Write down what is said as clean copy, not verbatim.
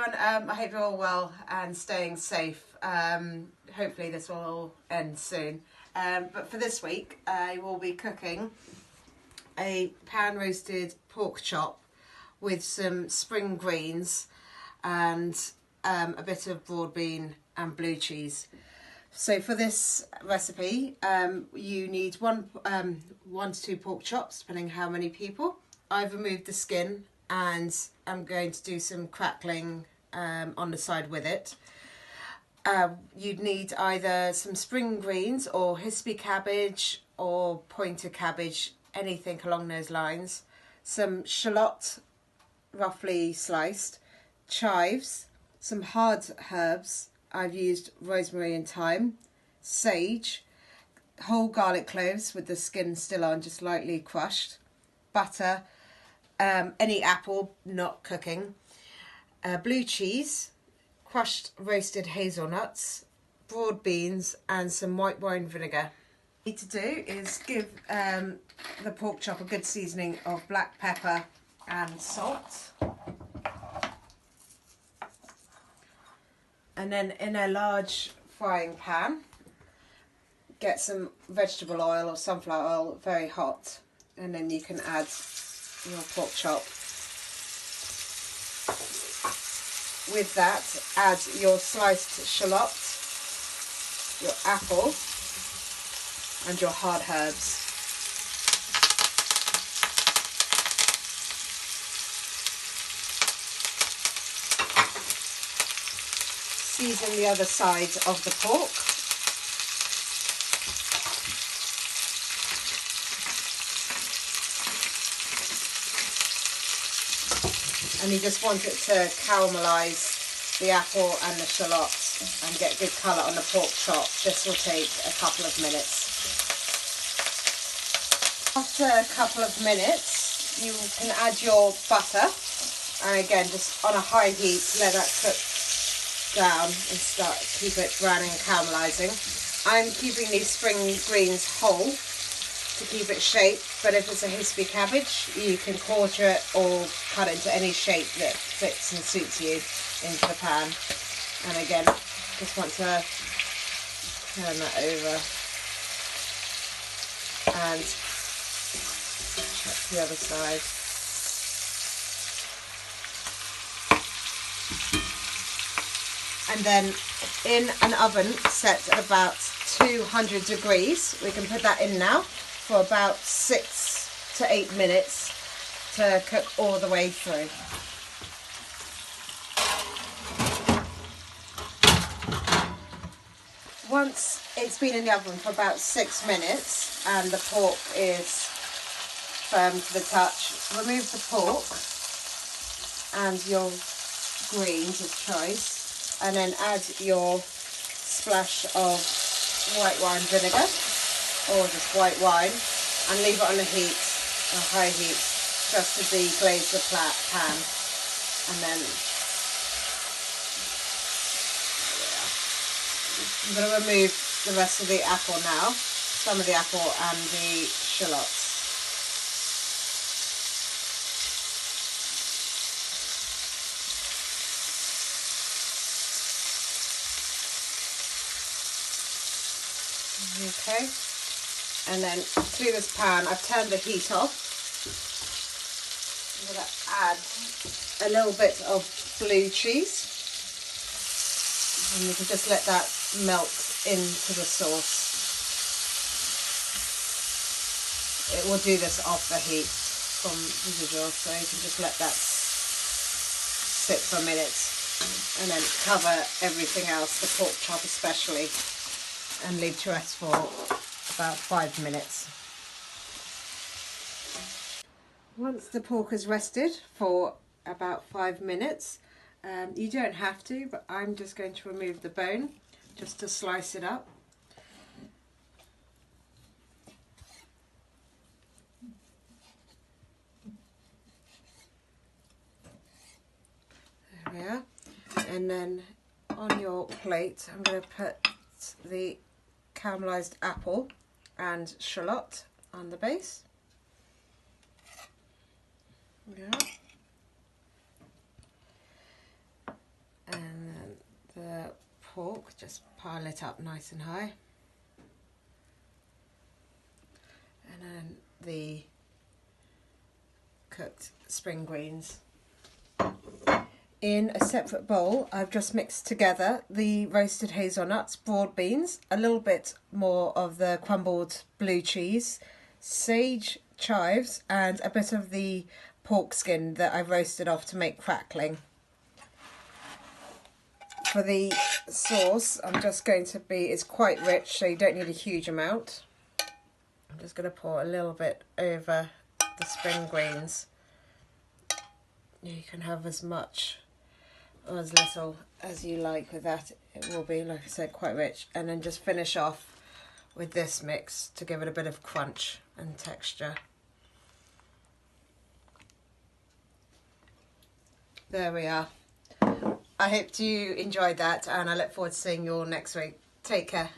everyone. I hope you're all well and staying safe. Hopefully this will all end soon. But for this week, I will be cooking a pan roasted pork chop with some spring greens and a bit of broad bean and blue cheese. So for this recipe, you need one to two pork chops, depending how many people. I've removed the skin and I'm going to do some crackling on the side with it. You'd need either some spring greens or hispy cabbage or pointer cabbage, anything along those lines. Some shallot, roughly sliced, chives, some hard herbs. I've used rosemary and thyme, sage, whole garlic cloves with the skin still on, just lightly crushed, butter, any apple not cooking, blue cheese, crushed roasted hazelnuts, broad beans and some white wine vinegar. What you need to do is give the pork chop a good seasoning of black pepper and salt. And then in a large frying pan, get some vegetable oil or sunflower oil very hot, and then you can add your pork chop. With that, add your sliced shallot, your apple and your hard herbs. Season the other side of the pork. And you just want it to caramelise the apple and the shallots and get good colour on the pork chop. This will take a couple of minutes. After a couple of minutes, you can add your butter, and again just on a high heat, let that cook down and keep it browning and caramelising. I'm keeping these spring greens whole to keep it shaped, but if it's a hispy cabbage, you can quarter it or cut it into any shape that fits and suits you into the pan. And again, just want to turn that over and check the other side. And then in an oven set at about 200 degrees, we can put that in now for about 6 to 8 minutes to cook all the way through. Once it's been in the oven for about 6 minutes and the pork is firm to the touch, remove the pork and your greens of choice, and then add your splash of white wine vinegar or just white wine, and leave it on a heat, a high heat, just to deglaze the pan. And then I'm going to remove the rest of the apple now, some of the apple and the shallots. Okay, and then to this pan, I've turned the heat off. I'm going to add a little bit of blue cheese, and you can just let that melt into the sauce. It will do this off the heat from residual, so you can just let that sit for a minute and then cover everything else, the pork chop especially, and leave to rest for about 5 minutes. Once the pork has rested for about 5 minutes, you don't have to, but I'm just going to remove the bone just to slice it up. There we are. And then on your plate, I'm going to put the caramelised apple and shallot on the base. Yeah. pork, just pile it up nice and high. And then the cooked spring greens. In a separate bowl, I've just mixed together the roasted hazelnuts, broad beans, a little bit more of the crumbled blue cheese, sage, chives, and a bit of the pork skin that I've roasted off to make crackling. For the sauce, I'm just going to it's quite rich, so you don't need a huge amount. I'm just going to pour a little bit over the spring greens. You can have as much or as little as you like with that. It will be, like I said, quite rich. And then just finish off with this mix to give it a bit of crunch and texture. There we are. I hope you enjoyed that, and I look forward to seeing you all next week. Take care.